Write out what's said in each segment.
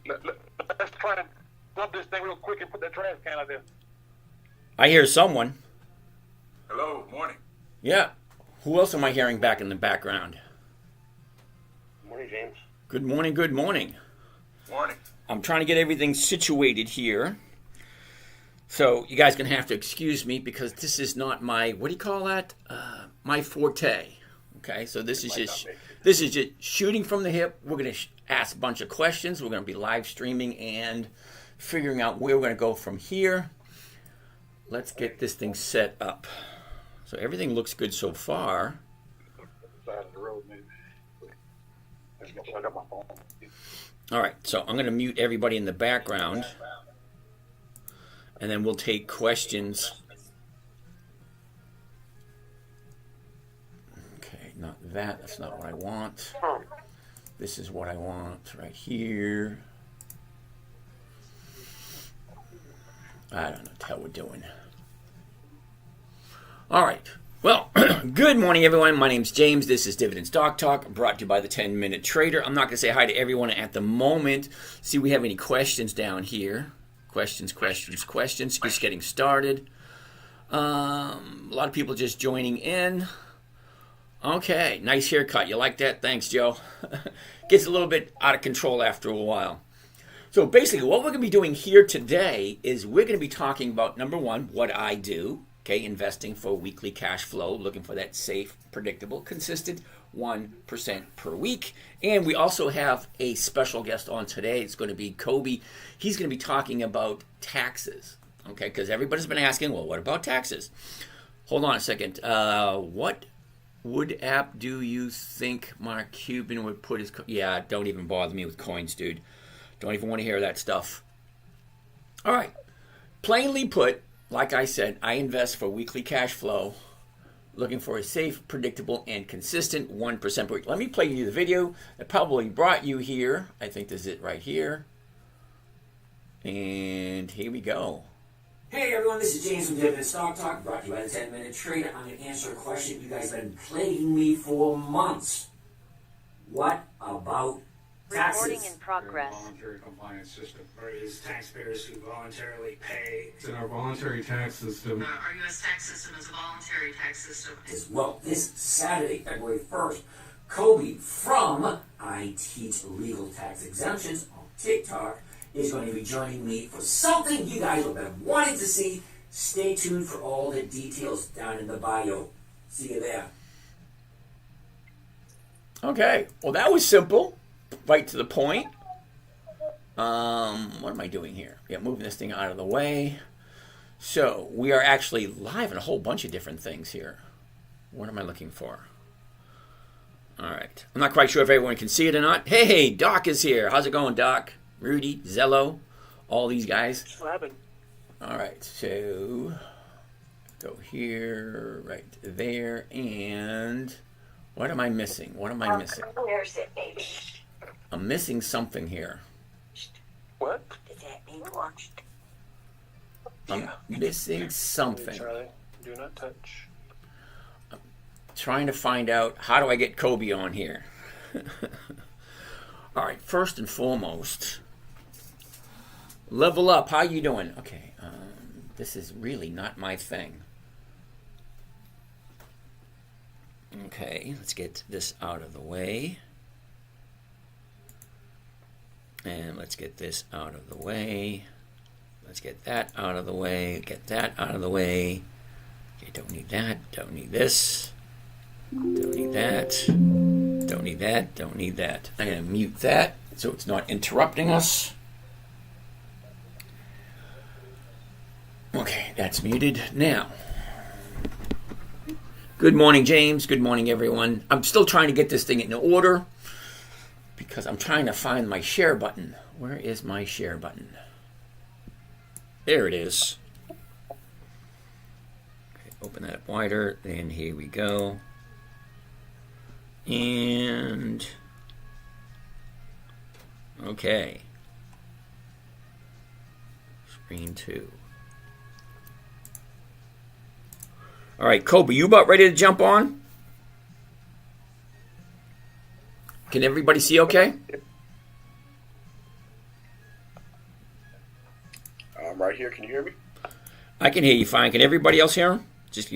Let's try to dump this thing real quick and put that trash can out there. I hear someone. Hello, morning. Yeah. Who else am I hearing back in the background? Morning, James. Good morning, good morning. Morning. I'm trying to get everything situated here. So you guys going to have to excuse me because this is not my, what do you call that? My forte. Okay, so this is just shooting from the hip. We're going to ask a bunch of questions. We're going to be live streaming and figuring out where we're going to go from here. Let's get this thing set up. So everything looks good so far. Side of the road, maybe. I got my phone. All right, so I'm going to mute everybody in the background, and then we'll take questions. Okay, not that. That's not what I want. This is what I want right here. I don't know what the hell we're doing. All right. Well, good morning, everyone. My name's James. This is Dividend Stock Talk, brought to you by the 10-Minute Trader. I'm not going to say hi to everyone at the moment. See if we have any questions down here. Questions. Just getting started. A lot of people just joining in. Okay, nice haircut. You like that? Thanks, Joe. Gets a little bit out of control after a while. So basically, what we're going to be doing here today is we're going to be talking about, number one, what I do. Okay, investing for weekly cash flow, looking for that safe, predictable, consistent 1% per week. And we also have a special guest on today. It's going to be Kobe. He's going to be talking about taxes. Okay, because everybody's been asking, well, what about taxes? Hold on a second. What wood app do you think Mark Cuban would put his... Yeah, don't even bother me with coins, dude. Don't even want to hear that stuff. All right. Plainly put, like I said, I invest for weekly cash flow, looking for a safe, predictable, and consistent 1% per week. Let me play you the video that probably brought you here. I think this is it right here. And here we go. Hey everyone, this is James from Dividend Stock Talk, brought to you by the 10-Minute Trader. I'm going to answer a question you guys have been plaguing me for months. What about taxes? Recording in progress. Voluntary compliance system. Or is taxpayers who voluntarily pay? It's in our voluntary tax system. Our U.S. tax system is a voluntary tax system. As well, this Saturday, February 1st, Kobe from I Teach Legal Tax Exemptions on TikTok is going to be joining me for something you guys have been wanting to see. Stay tuned for all the details down in the bio. See you there. Okay, well that was simple. Right to the point. What am I doing here? Yeah, moving this thing out of the way. So we are actually live in a whole bunch of different things here. What am I looking for? All right. I'm not quite sure if everyone can see it or not. Hey, Doc is here. How's it going, Doc? Rudy, Zello, all these guys. Slapping. All right. So go here, right there, and what am I missing? What am I missing? Where's it, baby? I'm missing something here. What? Does that mean watched? I'm missing something. Charlie, do not touch. Trying to find out how do I get Kobe on here. All right, first and foremost, level up. How you doing? Okay, this is really not my thing. Okay, let's get this out of the way. And let's get this out of the way. Let's get that out of the way. Get that out of the way. Okay, don't need that. Don't need this. Don't need that. Don't need that. Don't need that. I'm going to mute that so it's not interrupting us. Okay, that's muted. Now, good morning, James. Good morning, everyone. I'm still trying to get this thing in order because I'm trying to find my share button. Where is my share button? There it is. Okay, open that up wider. And here we go. And okay. Screen 2. All right, Kobe, you about ready to jump on? Can everybody see okay? I'm right here. Can you hear me? I can hear you fine. Can everybody else hear him? Just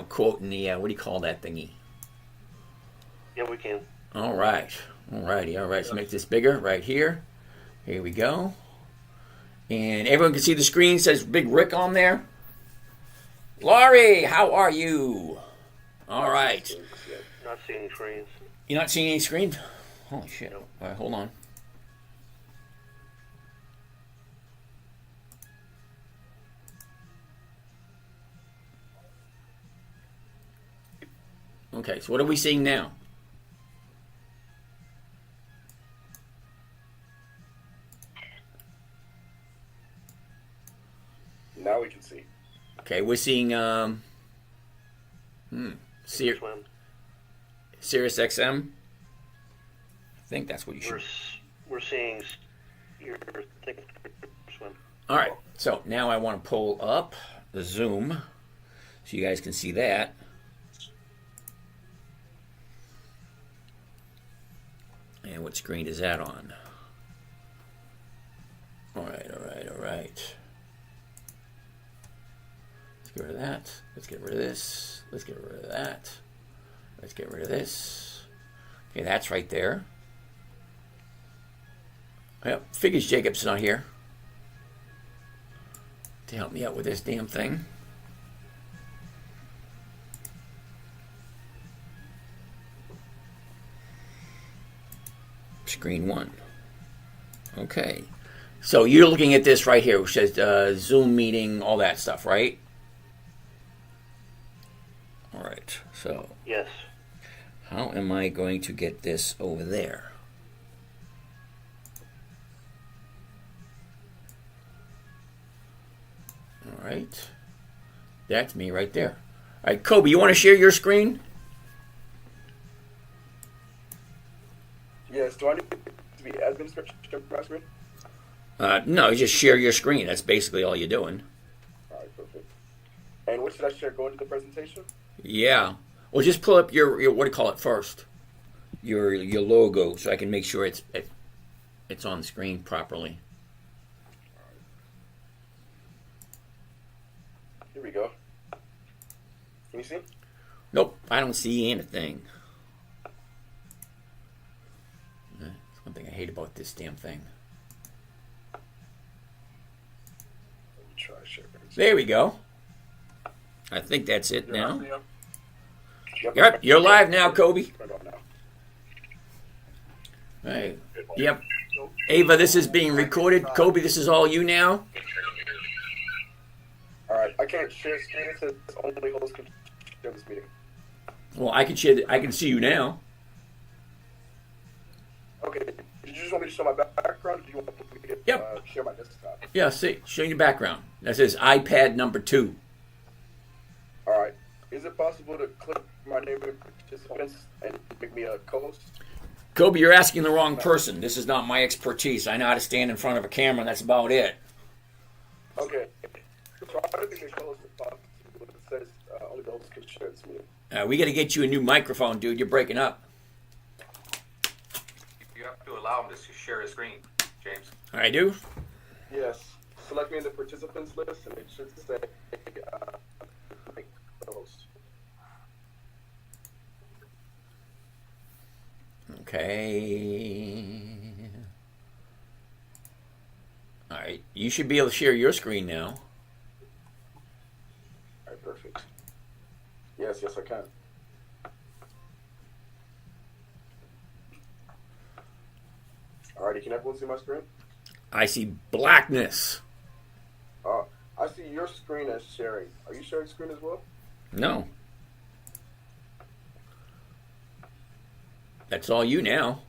quoting the what do you call that thingy? Yeah, we can. All right. Alrighty. All right. Let's make this bigger right here. Here we go. And everyone can see the screen. It says Big Rick on there. Laurie, how are you? All right. Not seeing any screens. You're not seeing any screens? Holy shit. All right, hold on. Okay, so what are we seeing now? Now we can see. Okay, we're seeing Sirius XM. I think that's what you should. We're seeing your thing swim. All right, so now I want to pull up the zoom so you guys can see that. And what screen is that on? All right. Let's get rid of that. Let's get rid of this. Let's get rid of that. Let's get rid of this. Okay, that's right there. Yep, figures Jacob's not here to help me out with this damn thing. Screen 1. Okay. So you're looking at this right here, which says Zoom meeting, all that stuff, right? All right. So Yes. how am I going to get this over there? All right. That's me right there. All right, Kobe, you want to share your screen? Yes. Do I need to be admin to my screen? No, just share your screen. That's basically all you're doing. All right, perfect. And what should I share? Go into the presentation? Yeah. Well, just pull up your what do you call it first? Your logo, so I can make sure it's on the screen properly. Here we go. Can you see? Nope, I don't see anything. That's one thing I hate about this damn thing. Let me try share. There we go. I think that's it now. Yep. Yep, you're live now, Kobe. Right on now. Hey. Yep. Ava, this is being recorded. Kobe, this is all you now. All right. I can't share screen. It says only host can share this meeting. Well, I can share. I can see you now. Okay. Did you just want me to show my background? Or do you want me to Yep. share my desktop? Yeah, see, show your background. That says iPad number 2. All right. Is it possible to click my name in participants and make me a co-host? Kobe, you're asking the wrong person. This is not my expertise. I know how to stand in front of a camera, and that's about it. Okay. So I don't think a co-host is possible. It says only the host can share this meeting. We got to get you a new microphone, dude. You're breaking up. You have to allow him to share his screen, James. I do? Yes. Select me in the participants list, and it should say co-host. Okay. All right. You should be able to share your screen now. All right, perfect. Yes, I can. Alrighty, can everyone see my screen? I see blackness. I see your screen as sharing. Are you sharing screen as well? No. That's all you now.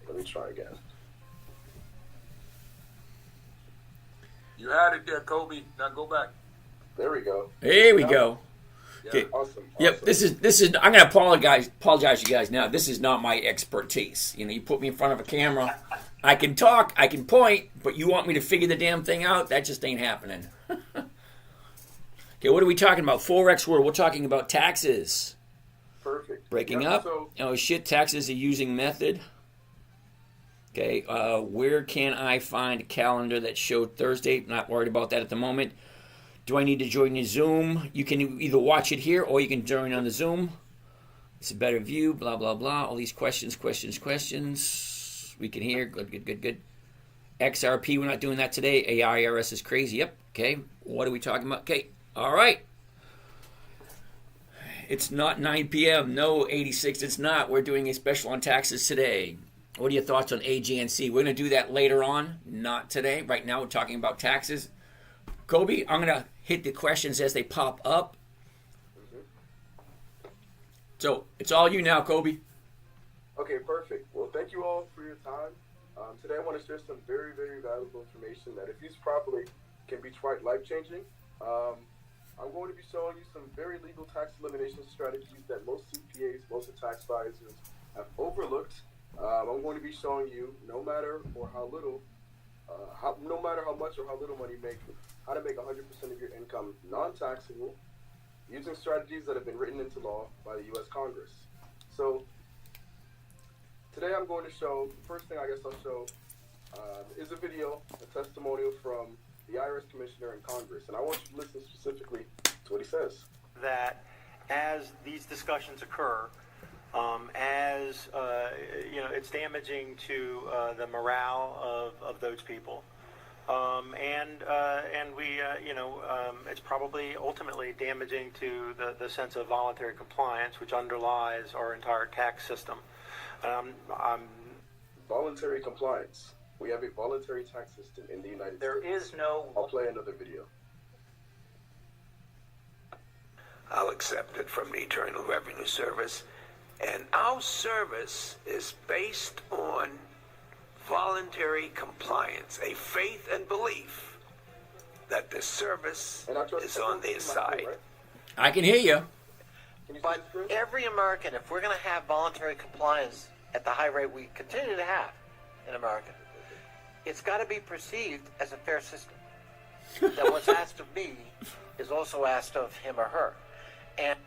Let me try again. You had it there, Kobe. Now go back. There we go. There we go. Yeah. Okay. Awesome. Yep, this is. I'm gonna apologize to you guys now. This is not my expertise. You know, you put me in front of a camera, I can talk, I can point, but you want me to figure the damn thing out? That just ain't happening. Okay, what are we talking about? Forex world. We're talking about taxes. Perfect. Breaking Yep, up. So, Oh shit, taxes are using method. Okay, where can I find a calendar that showed Thursday? Not worried about that at the moment. Do I need to join the Zoom? You can either watch it here or you can join on the Zoom. It's a better view, blah, blah, blah. All these questions. We can hear. Good. XRP, we're not doing that today. AIRS is crazy. Yep. Okay. What are we talking about? Okay. All right. It's not 9 p.m. No, 86, it's not. We're doing a special on taxes today. What are your thoughts on AGNC? We're going to do that later on, not today. Right now, we're talking about taxes. Kobe, I'm going to hit the questions as they pop up. So, it's all you now, Kobe. Okay, perfect. Well, thank you all for your time. Today I want to share some very, very valuable information that, if used properly, can be quite life-changing. I'm going to be showing you some very legal tax elimination strategies that most CPAs, most tax advisors have overlooked. I'm going to be showing you, no matter how much or how little money you make, how to make 100% of your income non-taxable using strategies that have been written into law by the U.S. Congress. So today I'm going to show, the first thing I guess I'll show is a video, a testimonial from the IRS Commissioner in Congress. And I want you to listen specifically to what he says. That as these discussions occur, it's damaging to the morale of those people. It's probably ultimately damaging to the sense of voluntary compliance, which underlies our entire tax system. Voluntary compliance. We have a voluntary tax system in the United States. There is no... I'll play another video. I'll accept it from the Internal Revenue Service. And our service is based on voluntary compliance, a faith and belief that the service is on their side. Right? I can hear you. But every American, if we're going to have voluntary compliance at the high rate we continue to have in America, it's got to be perceived as a fair system. That what's asked of me is also asked of him or her. And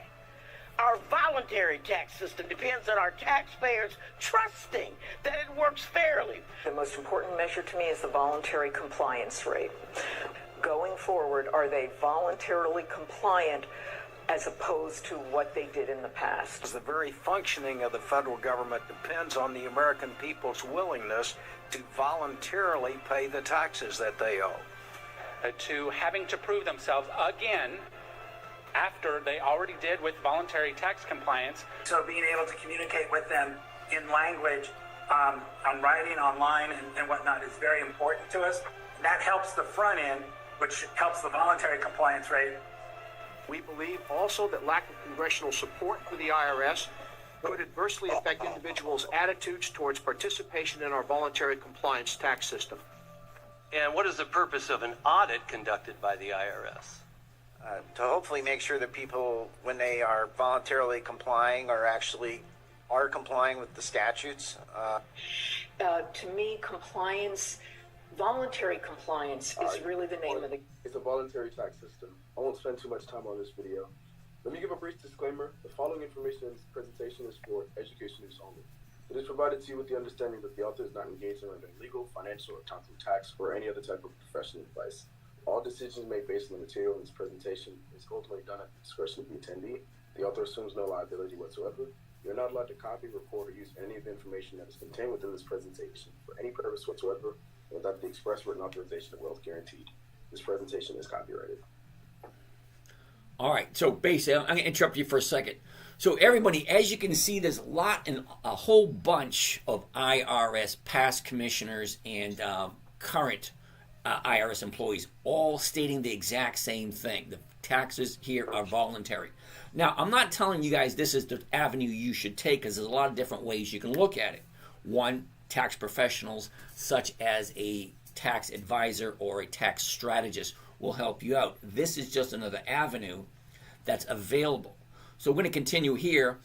our voluntary tax system depends on our taxpayers trusting that it works fairly. The most important measure to me is the voluntary compliance rate. Going forward, are they voluntarily compliant as opposed to what they did in the past? The very functioning of the federal government depends on the American people's willingness to voluntarily pay the taxes that they owe. To having to prove themselves again after they already did with voluntary tax compliance. So being able to communicate with them in language, on writing, online, and whatnot is very important to us. That helps the front end, which helps the voluntary compliance rate. We believe also that lack of congressional support for the IRS could adversely affect individuals' attitudes towards participation in our voluntary compliance tax system. And what is the purpose of an audit conducted by the IRS? To hopefully make sure that people, when they are voluntarily complying, are complying with the statutes. To me, voluntary compliance is really the name of the... It's a voluntary tax system. I won't spend too much time on this video. Let me give a brief disclaimer. The following information in this presentation is for education use only. It is provided to you with the understanding that the author is not engaged in rendering legal, financial, accounting, tax, or any other type of professional advice. All decisions made based on the material in this presentation is ultimately done at the discretion of the attendee. The author assumes no liability whatsoever. You're not allowed to copy, record, or use any of the information that is contained within this presentation for any purpose whatsoever without the express written authorization of Wealth Guaranteed. This presentation is copyrighted. All right, so basically, I'm going to interrupt you for a second. So everybody, as you can see, there's a whole bunch of IRS past commissioners and current IRS employees all stating the exact same thing. The taxes here are voluntary. Now, I'm not telling you guys this is the avenue you should take because there's a lot of different ways you can look at it. One, tax professionals such as a tax advisor or a tax strategist will help you out. This is just another avenue that's available. So we're going to continue here.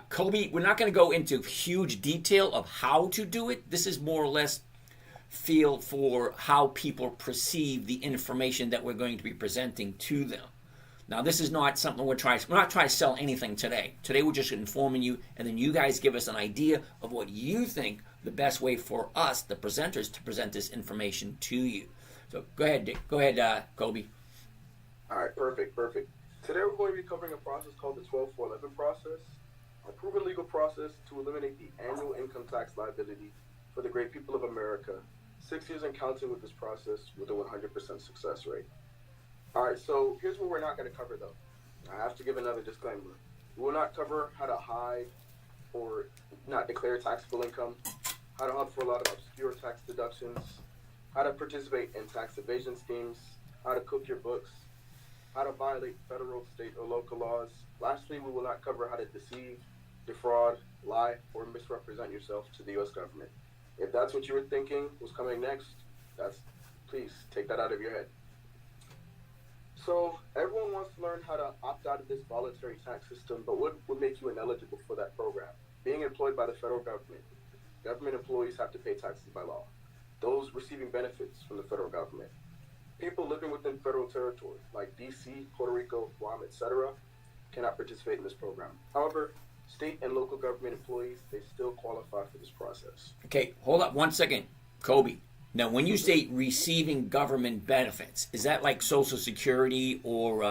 Kobe, we're not going to go into huge detail of how to do it. This is more or less feel for how people perceive the information that we're going to be presenting to them. Now, this is not something we're not trying to sell anything today. Today, we're just informing you, and then you guys give us an idea of what you think the best way for us, the presenters, to present this information to you. So go ahead, Dick. Go ahead, Kobe. All right, perfect. Today we're going to be covering a process called the 12411 process, a proven legal process to eliminate the annual income tax liability for the great people of America. 6 years and counting with this process with a 100% success rate. All right, so here's what we're not going to cover, though. I have to give another disclaimer. We will not cover how to hide or not declare taxable income, how to opt for a lot of obscure tax deductions, how to participate in tax evasion schemes, how to cook your books, how to violate federal, state, or local laws. Lastly, we will not cover how to deceive, defraud, lie, or misrepresent yourself to the U.S. government. If that's what you were thinking was coming next, please take that out of your head. So everyone wants to learn how to opt out of this voluntary tax system, but what would make you ineligible for that program? Being employed by the federal government. Government employees have to pay taxes by law. Those receiving benefits from the federal government. People living within federal territory, like D.C., Puerto Rico, Guam, etc., cannot participate in this program. However, state and local government employees, they still qualify for this process. Okay, hold up 1 second, Kobe. Now, when you say receiving government benefits, is that like Social Security or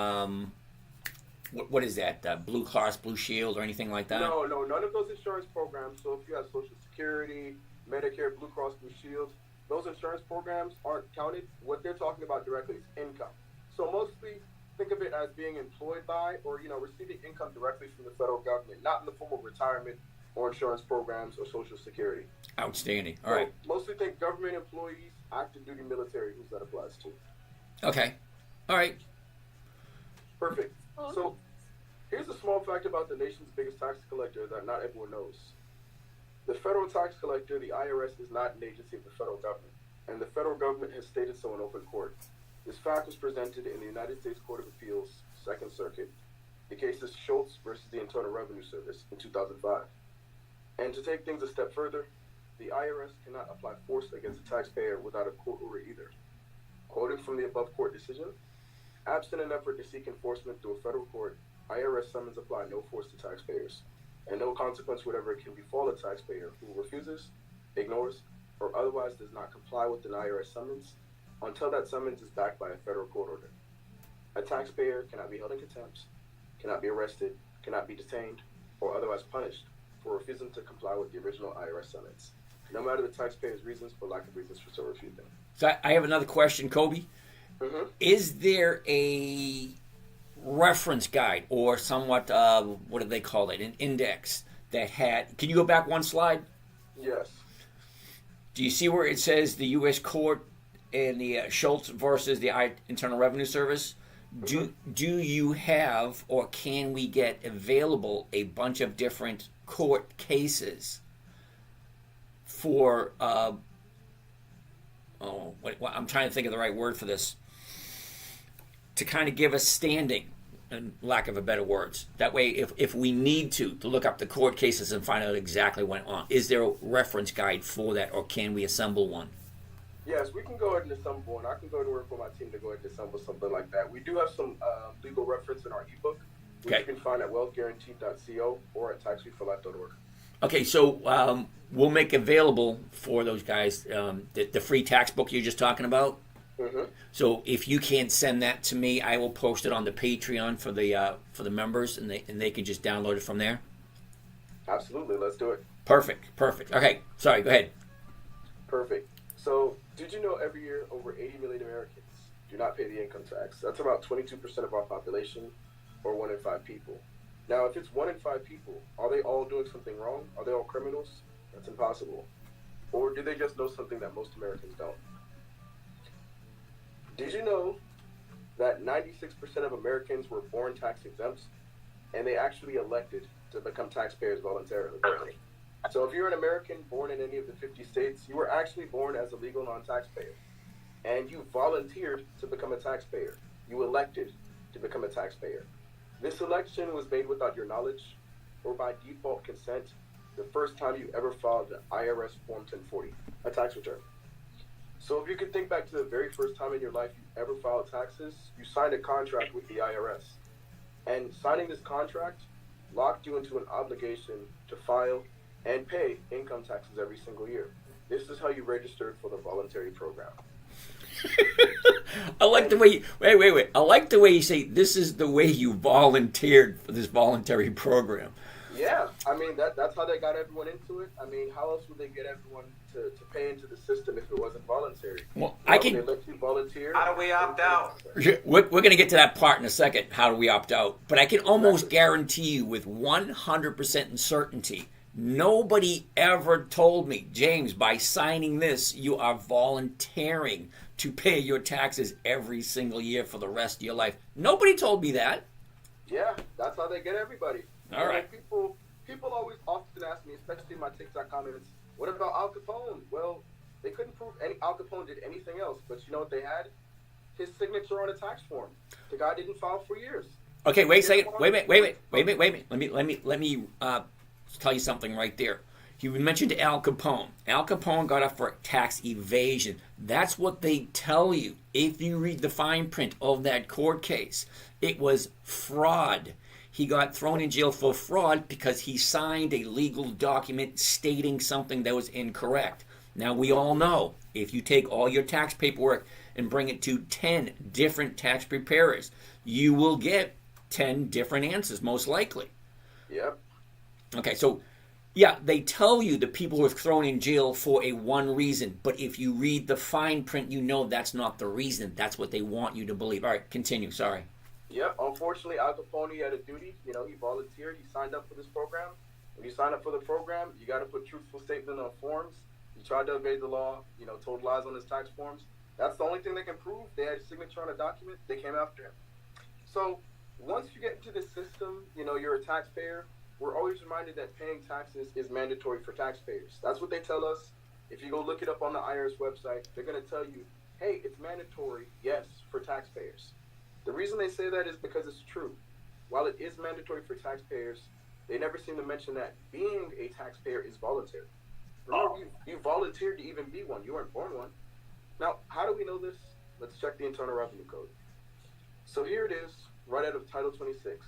what is that? Blue Cross, Blue Shield, or anything like that? No, none of those insurance programs. So if you have Social Security, Medicare, Blue Cross, Blue Shield, those insurance programs aren't counted. What they're talking about directly is income. So mostly think of it as being employed by or, receiving income directly from the federal government, not in the form of retirement or insurance programs or Social Security. Outstanding. All right. Mostly think government employees, active duty military, who's that applies to. Okay. All right. Perfect. So here's a small fact about the nation's biggest tax collector that not everyone knows. The federal tax collector, the IRS, is not an agency of the federal government, and the federal government has stated so in open court. This fact was presented in the United States Court of Appeals, Second Circuit. The case is Schultz versus the Internal Revenue Service in 2005. And to take things a step further, the IRS cannot apply force against a taxpayer without a court order either. Quoting from the above court decision, absent an effort to seek enforcement through a federal court, IRS summons apply no force to taxpayers, and no consequence whatever can befall a taxpayer who refuses, ignores, or otherwise does not comply with an IRS summons until that summons is backed by a federal court order. A taxpayer cannot be held in contempt, cannot be arrested, cannot be detained, or otherwise punished for refusing to comply with the original IRS summons, no matter the taxpayer's reasons or lack of reasons for so refusing. So I have another question, Kobe. Mm-hmm. Is there a reference guide or somewhat, what do they call it, an index that had, can you go back one slide? Yes. Do you see where it says the U.S. Court and the Schultz versus the Internal Revenue Service? Do you have or can we get available a bunch of different court cases for, I'm trying to think of the right word for this, to kind of give us standing, in lack of a better words. That way, if we need to look up the court cases and find out exactly what went on, is there a reference guide for that, or can we assemble one? Yes, we can go ahead and assemble one. I can go to work with my team to go ahead and assemble something like that. We do have some legal reference in our ebook, which you can find at wealthguaranteed.co or at taxfreeforlife.org. Okay, so we'll make available for those guys the free tax book you're just talking about. Mm-hmm. So if you can't send that to me, I will post it on the Patreon for the members, and they can just download it from there. Absolutely, let's do it. Perfect. Okay, sorry, go ahead. Perfect. So, did you know every year over 80 million Americans do not pay the income tax? That's about 22% of our population, or 1 in 5 people. Now, if it's 1 in 5 people, are they all doing something wrong? Are they all criminals? That's impossible. Or do they just know something that most Americans don't? Did you know that 96% of Americans were born tax exempt, and they actually elected to become taxpayers voluntarily? So if you're an American born in any of the 50 states, you were actually born as a legal non-taxpayer, and you volunteered to become a taxpayer. You elected to become a taxpayer. This election was made without your knowledge or by default consent the first time you ever filed an IRS Form 1040, a tax return. So if you could think back to the very first time in your life you ever filed taxes, you signed a contract with the IRS. And signing this contract locked you into an obligation to file and pay income taxes every single year. This is how you registered for the voluntary program. I like the way you, wait. I like the way you say this is the way you volunteered for this voluntary program. Yeah, I mean, that's how they got everyone into it. I mean, how else would they get everyone to pay into the system if it wasn't voluntary? Well, I can. They let you volunteer. How do we opt out? We're going to get to that part in a second. How do we opt out? But I can almost guarantee you with 100% certainty, nobody ever told me, James, by signing this, you are volunteering to pay your taxes every single year for the rest of your life. Nobody told me that. Yeah, that's how they get everybody. All right. People always often ask me, especially in my TikTok comments, what about Al Capone? Well, they couldn't prove Al Capone did anything else, but you know what they had? His signature on a tax form. The guy didn't file for years. Okay, wait a second. Wait a minute. Let me tell you something right there. You mentioned Al Capone. Al Capone got up for tax evasion. That's what they tell you. If you read the fine print of that court case, it was fraud. He got thrown in jail for fraud because he signed a legal document stating something that was incorrect. Now, we all know if you take all your tax paperwork and bring it to 10 different tax preparers, you will get 10 different answers, most likely. Yep. Okay, so, yeah, they tell you the people who are thrown in jail for a one reason, but if you read the fine print, you know that's not the reason. That's what they want you to believe. All right, continue. Sorry. Yep, unfortunately, Al Capone had a duty. You know, he volunteered. He signed up for this program. When you sign up for the program, you got to put truthful statement on forms. He tried to evade the law, you know, told lies on his tax forms. That's the only thing they can prove. They had a signature on a document. They came after him. So once you get into this system, you know, you're a taxpayer. We're always reminded that paying taxes is mandatory for taxpayers. That's what they tell us. If you go look it up on the IRS website, they're going to tell you, hey, it's mandatory, yes, for taxpayers. The reason they say that is because it's true. While it is mandatory for taxpayers, they never seem to mention that being a taxpayer is voluntary. Remember, you volunteered to even be one. You weren't born one. Now, how do we know this? Let's check the Internal Revenue Code. So here it is, right out of Title 26.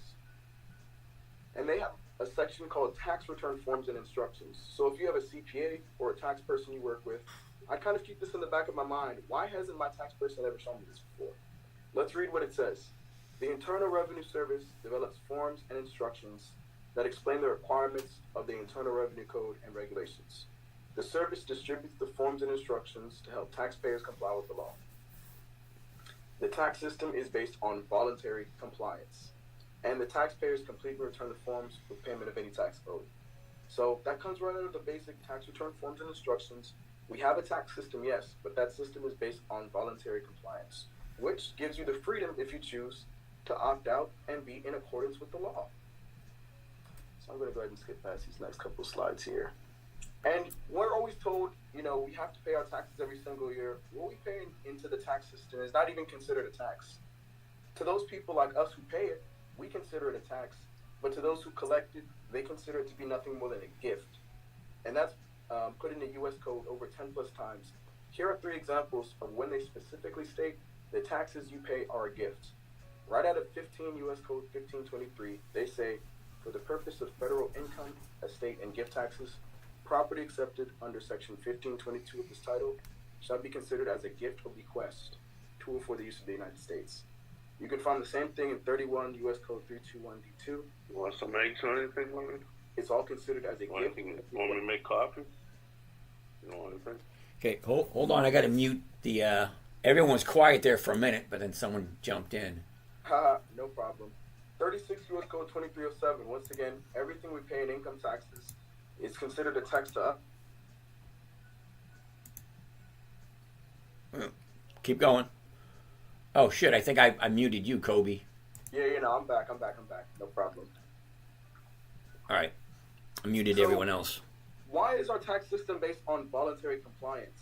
And they have a section called Tax Return Forms and Instructions. So if you have a CPA or a tax person you work with, I kind of keep this in the back of my mind. Why hasn't my tax person ever shown me this before? Let's read what it says. The Internal Revenue Service develops forms and instructions that explain the requirements of the Internal Revenue Code and regulations. The service distributes the forms and instructions to help taxpayers comply with the law. The tax system is based on voluntary compliance, and the taxpayers complete and return the forms with payment of any tax owed. So that comes right out of the basic tax return forms and instructions. We have a tax system, yes, but that system is based on voluntary compliance, which gives you the freedom, if you choose, to opt out and be in accordance with the law. So I'm going to go ahead and skip past these next couple of slides here. And we're always told, you know, we have to pay our taxes every single year. What we pay into the tax system is not even considered a tax. To those people like us who pay it, we consider it a tax. But to those who collect it, they consider it to be nothing more than a gift. And that's put in the U.S. Code over 10 plus times. Here are 3 examples of when they specifically state the taxes you pay are a gift. Right out of 15 U.S. Code 1523, they say, for the purpose of federal income, estate, and gift taxes, property accepted under Section 1522 of this title shall be considered as a gift or bequest, tool for the use of the United States. You can find the same thing in 31 U.S. Code 321D2. You want some eggs or anything, Martin? It's all considered as a gift. Want me to make coffee? You don't want anything? Okay, hold on. I got to mute the... everyone was quiet there for a minute, but then someone jumped in. No problem. 36 U.S. Code 2307. Once again, everything we pay in income taxes is considered a tax to us. Keep going. Oh, shit. I think I muted you, Kobe. Yeah, you know, I'm back. No problem. All right. I muted everyone else. Why is our tax system based on voluntary compliance?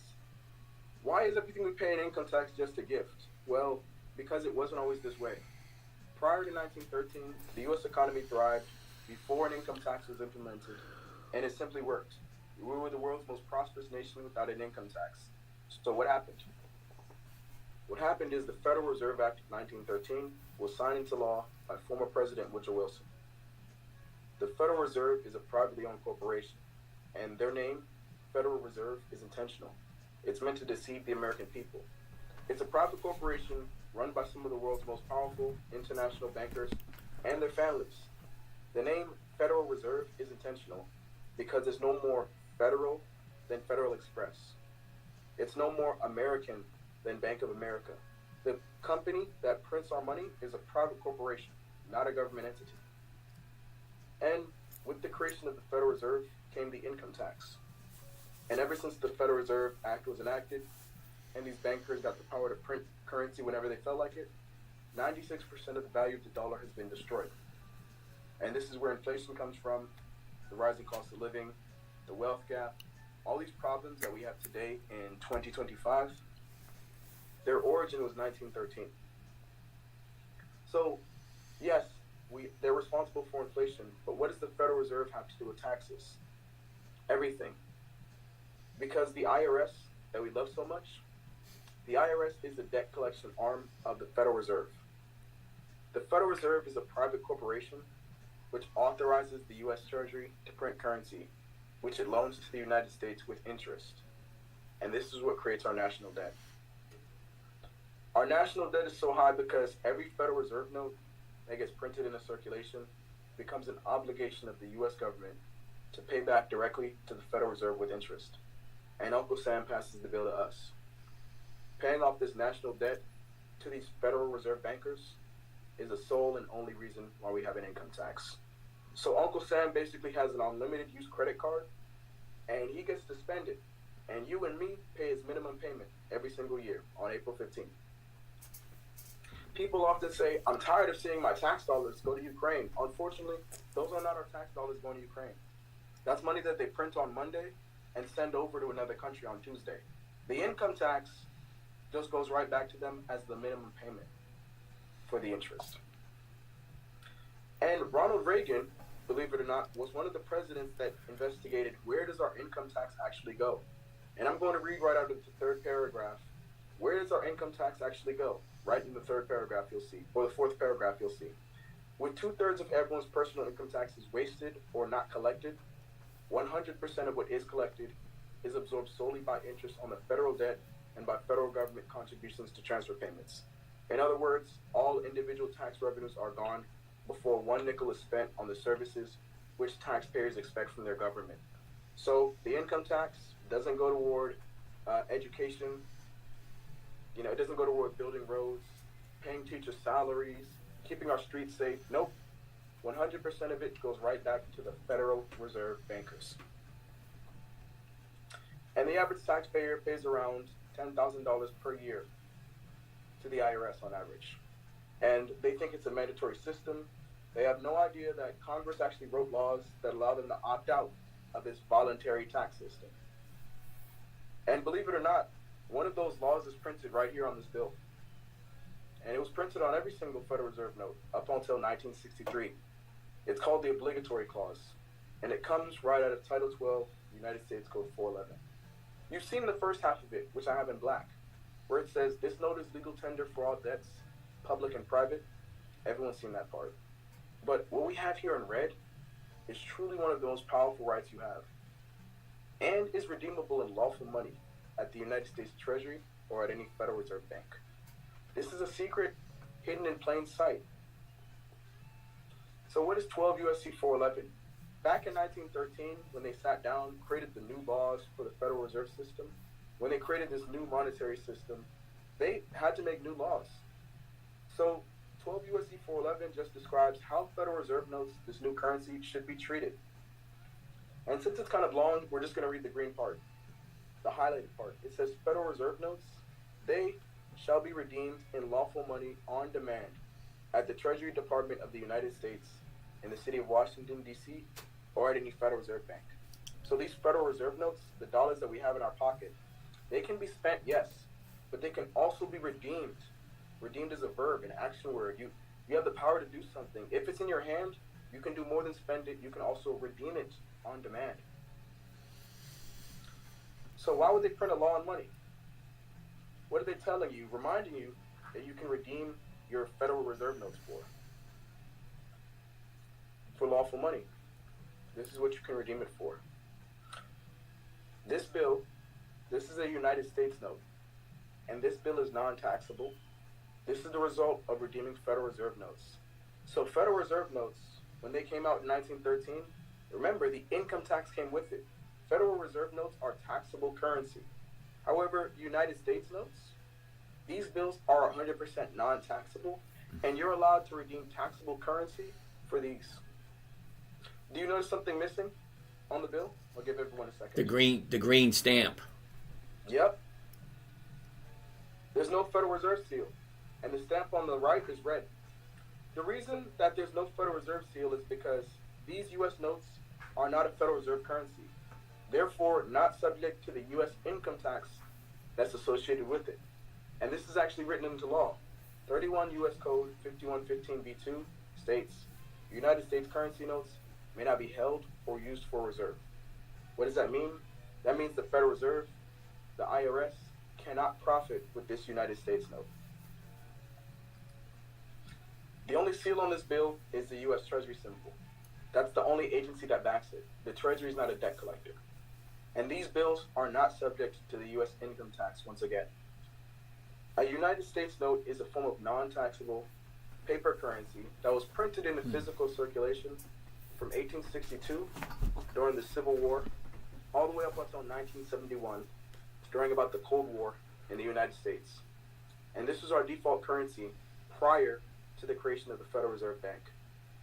Why is everything we pay in income tax just a gift? Well, because it wasn't always this way. Prior to 1913, the U.S. economy thrived before an income tax was implemented, and it simply worked. We were the world's most prosperous nation without an income tax. So what happened? What happened is the Federal Reserve Act of 1913 was signed into law by former President Woodrow Wilson. The Federal Reserve is a privately owned corporation, and their name, Federal Reserve, is intentional. It's meant to deceive the American people. It's a private corporation run by some of the world's most powerful international bankers and their families. The name Federal Reserve is intentional because it's no more federal than Federal Express. It's no more American than Bank of America. The company that prints our money is a private corporation, not a government entity. And with the creation of the Federal Reserve came the income tax. And ever since the Federal Reserve Act was enacted, and these bankers got the power to print currency whenever they felt like it, 96% of the value of the dollar has been destroyed. And this is where inflation comes from, the rising cost of living, the wealth gap, all these problems that we have today in 2025, their origin was 1913. So, yes, they're responsible for inflation, but what does the Federal Reserve have to do with taxes? Everything. Because the IRS that we love so much, the IRS is the debt collection arm of the Federal Reserve. The Federal Reserve is a private corporation which authorizes the U.S. Treasury to print currency, which it loans to the United States with interest. And this is what creates our national debt. Our national debt is so high because every Federal Reserve note that gets printed into circulation becomes an obligation of the U.S. government to pay back directly to the Federal Reserve with interest. And Uncle Sam passes the bill to us. Paying off this national debt to these Federal Reserve bankers is the sole and only reason why we have an income tax. So Uncle Sam basically has an unlimited use credit card, and he gets to spend it. And you and me pay his minimum payment every single year on April 15th. People often say, I'm tired of seeing my tax dollars go to Ukraine. Unfortunately, those are not our tax dollars going to Ukraine. That's money that they print on Monday and send over to another country on Tuesday. The income tax just goes right back to them as the minimum payment for the interest. And Ronald Reagan, believe it or not, was one of the presidents that investigated where does our income tax actually go. And I'm going to read right out of the third paragraph. Where does our income tax actually go? Right in the third paragraph you'll see, or the fourth paragraph you'll see. With 2/3 of everyone's personal income taxes wasted or not collected, 100% of what is collected is absorbed solely by interest on the federal debt and by federal government contributions to transfer payments. In other words, all individual tax revenues are gone before one nickel is spent on the services which taxpayers expect from their government. So the income tax doesn't go toward education. It doesn't go toward building roads, paying teachers' salaries, keeping our streets safe. Nope. 100% of it goes right back to the Federal Reserve bankers. And the average taxpayer pays around $10,000 per year to the IRS on average. And they think it's a mandatory system. They have no idea that Congress actually wrote laws that allow them to opt out of this voluntary tax system. And believe it or not, one of those laws is printed right here on this bill. And it was printed on every single Federal Reserve note up until 1963. It's called the Obligatory Clause, and it comes right out of Title 12, United States Code 411. You've seen the first half of it, which I have in black, where it says, this note is legal tender for all debts, public and private. Everyone's seen that part. But what we have here in red is truly one of the most powerful rights you have, and is redeemable in lawful money at the United States Treasury or at any Federal Reserve Bank. This is a secret hidden in plain sight. So what is 12 U.S.C. 411? Back in 1913, when they sat down, created the new laws for the Federal Reserve System, when they created this new monetary system, they had to make new laws. So 12 U.S.C. 411 just describes how Federal Reserve notes, this new currency, should be treated. And since it's kind of long, we're just going to read the green part, the highlighted part. It says Federal Reserve notes, they shall be redeemed in lawful money on demand at the Treasury Department of the United States in the city of Washington, D.C., or at any Federal Reserve Bank. So these Federal Reserve notes, the dollars that we have in our pocket, they can be spent, yes, but they can also be redeemed. Redeemed is a verb, an action word. You have the power to do something. If it's in your hand, you can do more than spend it. You can also redeem it on demand. So why would they print a law on money? What are they telling you? Reminding you that you can redeem your Federal Reserve notes for lawful money. This is what you can redeem it for. This bill, this is a United States note, and this bill is non-taxable. This is the result of redeeming Federal Reserve notes. So Federal Reserve notes, when they came out in 1913, remember the income tax came with it. Federal Reserve notes are taxable currency. However, United States notes, these bills are 100% non-taxable, and you're allowed to redeem taxable currency for these. Do you notice something missing on the bill? I'll give everyone a second. The green stamp. Yep. There's no Federal Reserve seal, and the stamp on the right is red. The reason that there's no Federal Reserve seal is because these U.S. notes are not a Federal Reserve currency, therefore not subject to the U.S. income tax that's associated with it. And this is actually written into law. 31 U.S. Code 5115b2 states, United States currency notes may not be held or used for reserve. What does that mean? That means the Federal Reserve, the IRS, cannot profit with this United States note. The only seal on this bill is the U.S. Treasury symbol. That's the only agency that backs it. The Treasury is not a debt collector. And these bills are not subject to the U.S. income tax once again. A United States note is a form of non-taxable paper currency that was printed into physical circulation from 1862 during the Civil War all the way up until 1971 during about the Cold War in the United States. And this was our default currency prior to the creation of the Federal Reserve Bank.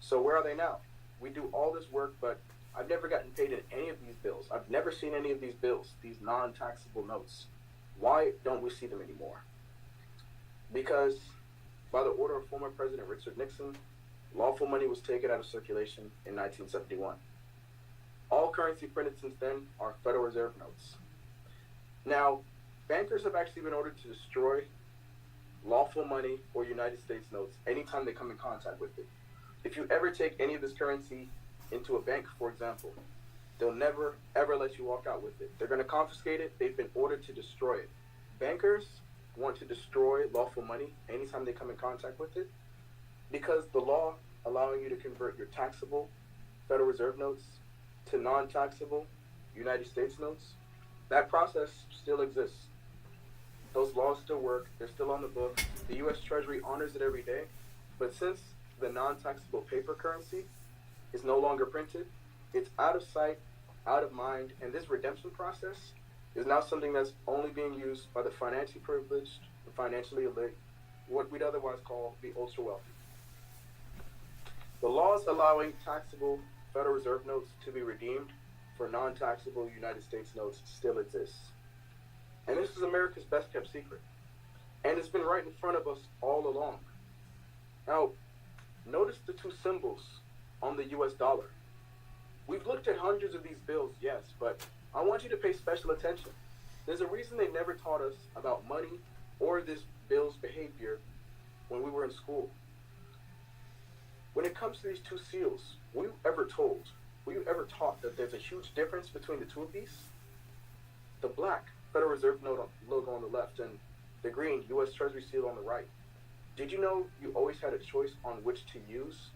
So where are they now? We do all this work, but I've never gotten paid in any of these bills. I've never seen any of these bills, these non-taxable notes. Why don't we see them anymore? Because by the order of former President Richard Nixon, lawful money was taken out of circulation in 1971. All currency printed since then are Federal Reserve notes. Now, bankers have actually been ordered to destroy lawful money or United States notes anytime they come in contact with it. If you ever take any of this currency into a bank, for example, they'll never, ever let you walk out with it. They're going to confiscate it. They've been ordered to destroy it. Bankers want to destroy lawful money anytime they come in contact with it because the law allowing you to convert your taxable Federal Reserve notes to non-taxable United States notes, that process still exists. Those laws still work. They're still on the book. The U.S. Treasury honors it every day. But since the non-taxable paper currency is no longer printed, it's out of sight, out of mind, and this redemption process is now something that's only being used by the financially privileged, the financially elite, what we'd otherwise call the ultra-wealthy. The laws allowing taxable Federal Reserve notes to be redeemed for non-taxable United States notes still exists. And this is America's best kept secret. And it's been right in front of us all along. Now, notice the two symbols on the US dollar. We've looked at hundreds of these bills, yes, but I want you to pay special attention. There's a reason they never taught us about money or this bill's behavior when we were in school. When it comes to these two seals, were you ever taught that there's a huge difference between the two of these? The black Federal Reserve note logo on the left and the green U.S. Treasury seal on the right. Did you know you always had a choice on which to use,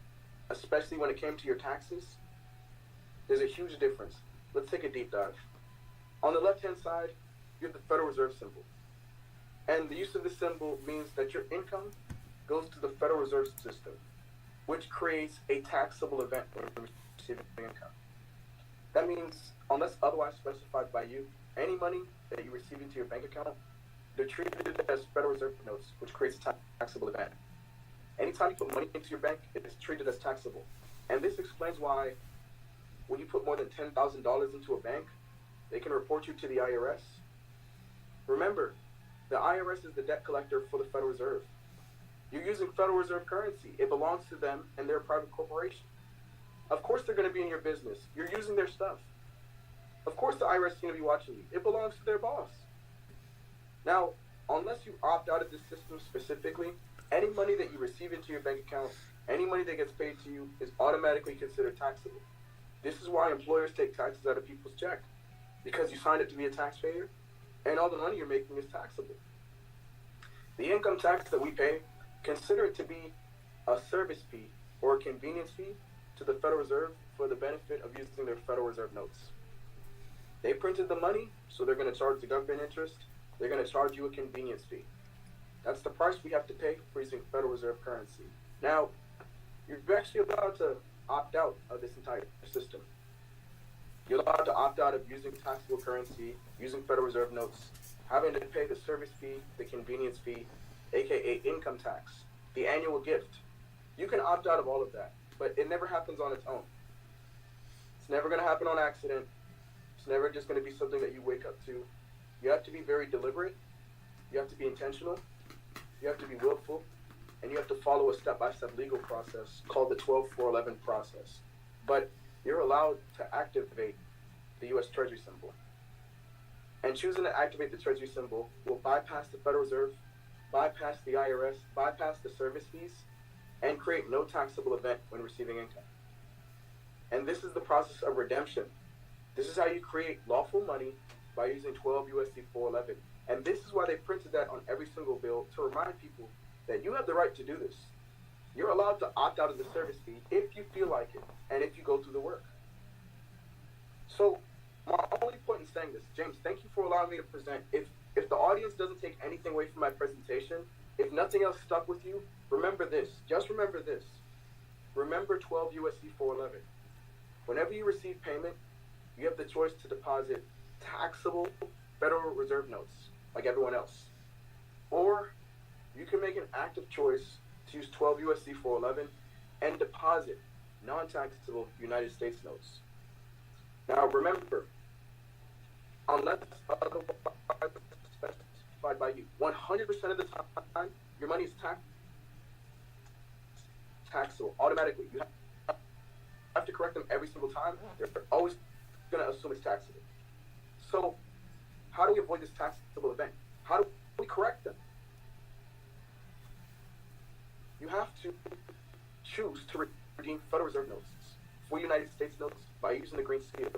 especially when it came to your taxes? There's a huge difference. Let's take a deep dive. On the left-hand side, you have the Federal Reserve symbol. And the use of this symbol means that your income goes to the Federal Reserve System, which creates a taxable event when receiving income. That means, unless otherwise specified by you, any money that you receive into your bank account, they're treated as Federal Reserve notes, which creates a taxable event. Anytime you put money into your bank, it is treated as taxable. And this explains why when you put more than $10,000 into a bank, they can report you to the IRS. Remember, the IRS is the debt collector for the Federal Reserve. You're using Federal Reserve currency. It belongs to them, and they're a private corporation. Of course they're going to be in your business. You're using their stuff. Of course the IRS is going to be watching you. It belongs to their boss. Now, unless you opt out of this system specifically, any money that you receive into your bank account, any money that gets paid to you is automatically considered taxable. This is why employers take taxes out of people's check, because you signed up to be a taxpayer, and all the money you're making is taxable. The income tax that we pay, consider it to be a service fee or a convenience fee to the Federal Reserve for the benefit of using their Federal Reserve notes. They printed the money, so they're going to charge the government interest. They're going to charge you a convenience fee. That's the price we have to pay for using Federal Reserve currency. Now, you're actually allowed to opt out of this entire system. You're allowed to opt out of using taxable currency, using Federal Reserve notes, having to pay the service fee, the convenience fee, aka income tax, the annual gift. You can opt out of all of that, but it never happens on its own. It's never going to happen on accident. It's never just going to be something that you wake up to. You have to be very deliberate. You have to be intentional. You have to be willful. And you have to follow a step-by-step legal process called the 12411 process. But you're allowed to activate the U.S. Treasury symbol. And choosing to activate the Treasury symbol will bypass the Federal Reserve, bypass the IRS, bypass the service fees, and create no taxable event when receiving income. And this is the process of redemption. This is how you create lawful money by using 12 U.S.C. 411. And this is why they printed that on every single bill, to remind people that you have the right to do this. You're allowed to opt out of the service fee if you feel like it and if you go through the work. So my only point in saying this, James, thank you for allowing me to present. If the audience doesn't take anything away from my presentation, if nothing else stuck with you, remember this. Just remember this. Remember 12 U.S.C. 411. Whenever you receive payment, you have the choice to deposit taxable Federal Reserve notes, like everyone else. Or you can make an active choice to use 12 U.S.C. 411 and deposit non-taxable United States notes. Now remember, unless otherwise specified by you, 100% of the time, your money is taxable automatically. You have to correct them every single time. They're always going to assume it's taxable. So how do we avoid this taxable event? How do we correct them? You have to choose to redeem Federal Reserve notes for United States notes by using the green seal.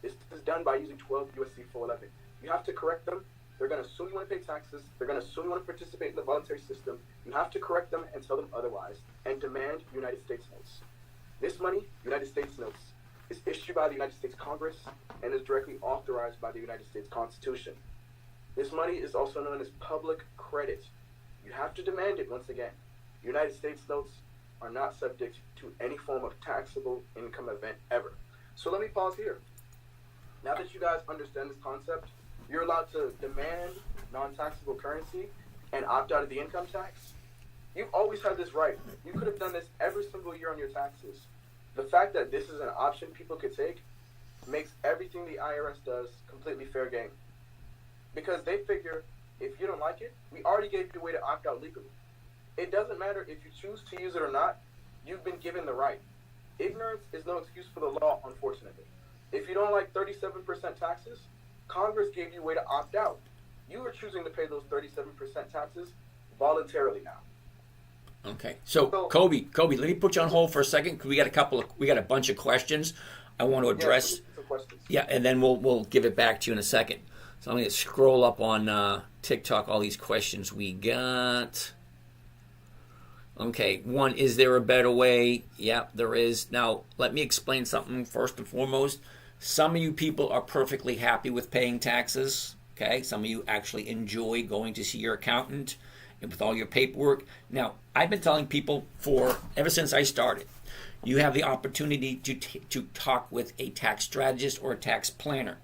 This is done by using 12 U.S.C. 411. You have to correct them. They're going to assume you want to pay taxes. They're going to assume you want to participate in the voluntary system. You have to correct them and tell them otherwise and demand United States notes. This money, United States notes, is issued by the United States Congress and is directly authorized by the United States Constitution. This money is also known as public credit. You have to demand it once again. United States notes are not subject to any form of taxable income event ever. So let me pause here. Now that you guys understand this concept, you're allowed to demand non-taxable currency and opt out of the income tax. You've always had this right. You could have done this every single year on your taxes. The fact that this is an option people could take makes everything the IRS does completely fair game. Because they figure, if you don't like it, we already gave you a way to opt out legally. It doesn't matter if you choose to use it or not, you've been given the right. Ignorance is no excuse for the law, unfortunately. If you don't like 37% taxes, Congress gave you a way to opt out. You are choosing to pay those 37% taxes voluntarily now. Okay, so Kobe, let me put you on hold for a second because we got a bunch of questions I want to address. Yeah, and then we'll give it back to you in a second. So I'm going to scroll up on TikTok all these questions we got. Okay, one, is there a better way? Yeah, there is. Now, let me explain something first and foremost. Some of you people are perfectly happy with paying taxes. Okay, some of you actually enjoy going to see your accountant and with all your paperwork. Now, I've been telling people ever since I started, you have the opportunity to talk with a tax strategist or a tax planner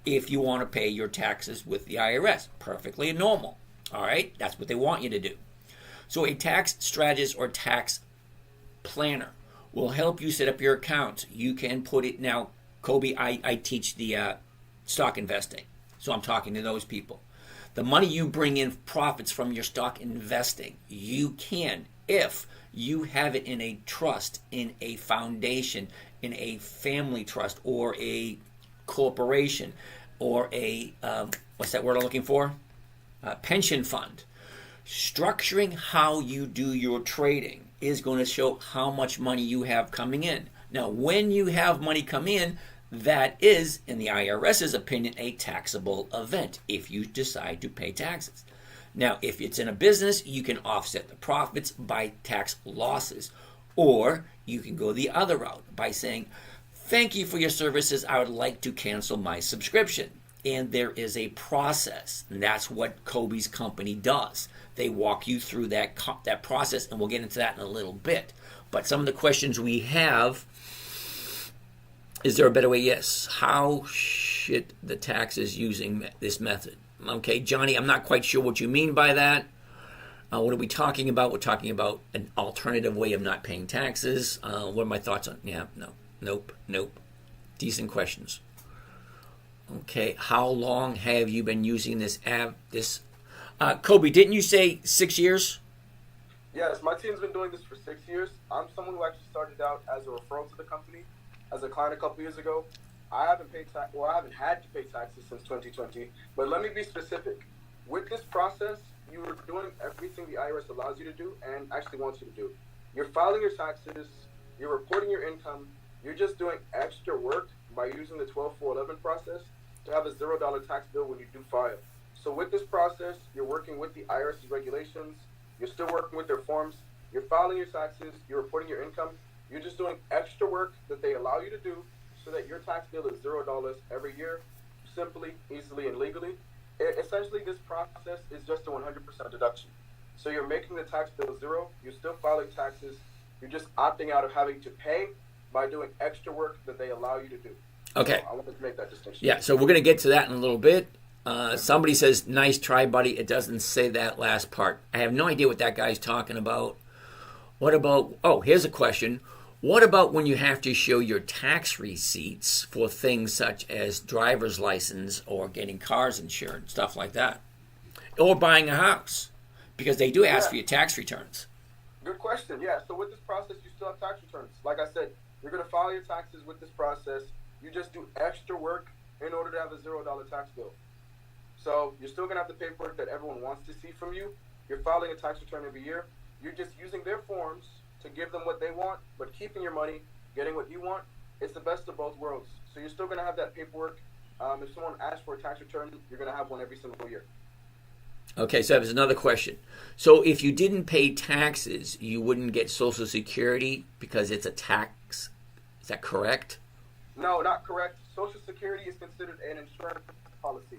if you want to pay your taxes with the IRS. Perfectly normal. All right, that's what they want you to do. So a tax strategist or tax planner will help you set up your accounts. You can put it now. Kobe, I teach the stock investing, so I'm talking to those people. The money you bring in profits from your stock investing, you can, if you have it in a trust, in a foundation, in a family trust, or a corporation, or a, what's that word I'm looking for? Pension fund. Structuring how you do your trading is going to show how much money you have coming in. Now, when you have money come in, that is, in the IRS's opinion, a taxable event if you decide to pay taxes. Now, if it's in a business, you can offset the profits by tax losses. Or you can go the other route by saying Thank you for your services. I would like to cancel my subscription. And there is a process, and that's what Kobe's company does. They walk you through that process, and we'll get into that in a little bit. But some of the questions we have: is there a better way? Yes. How should the taxes using this method? Okay, Johnny, I'm not quite sure what you mean by that. What are we talking about? We're talking about an alternative way of not paying taxes. What are my thoughts on? Yeah, no, nope. Decent questions. Okay, how long have you been using this app? Kobe, didn't you say 6 years? Yes, my team's been doing this for 6 years. I'm someone who actually started out as a referral to the company, as a client a couple years ago. I haven't had to pay taxes since 2020. But let me be specific. With this process, you are doing everything the IRS allows you to do and actually wants you to do. You're filing your taxes. You're reporting your income. You're just doing extra work by using the 12411 process to have a $0 tax bill when you do file. So with this process, you're working with the IRS's regulations. You're still working with their forms. You're filing your taxes. You're reporting your income. You're just doing extra work that they allow you to do so that your tax bill is $0 every year, simply, easily, and legally. Essentially, this process is just a 100% deduction. So you're making the tax bill zero. You're still filing taxes. You're just opting out of having to pay by doing extra work that they allow you to do. Okay. So I wanted to make that distinction. Yeah, so we're going to get to that in a little bit. Somebody says, nice try, buddy. It doesn't say that last part. I have no idea what that guy's talking about. What about, here's a question. What about when you have to show your tax receipts for things such as driver's license or getting cars insured, stuff like that? Or buying a house? Because they do ask for your tax returns. Good question. Yeah, so with this process, you still have tax returns. Like I said, you're going to file your taxes with this process. You just do extra work in order to have a $0 tax bill. So you're still going to have the paperwork that everyone wants to see from you. You're filing a tax return every year. You're just using their forms to give them what they want, but keeping your money, getting what you want. It's the best of both worlds. So you're still going to have that paperwork. If someone asks for a tax return, you're going to have one every single year. Okay, so there's another question. So if you didn't pay taxes, you wouldn't get Social Security because it's a tax. Is that correct? No, not correct. Social Security is considered an insurance policy.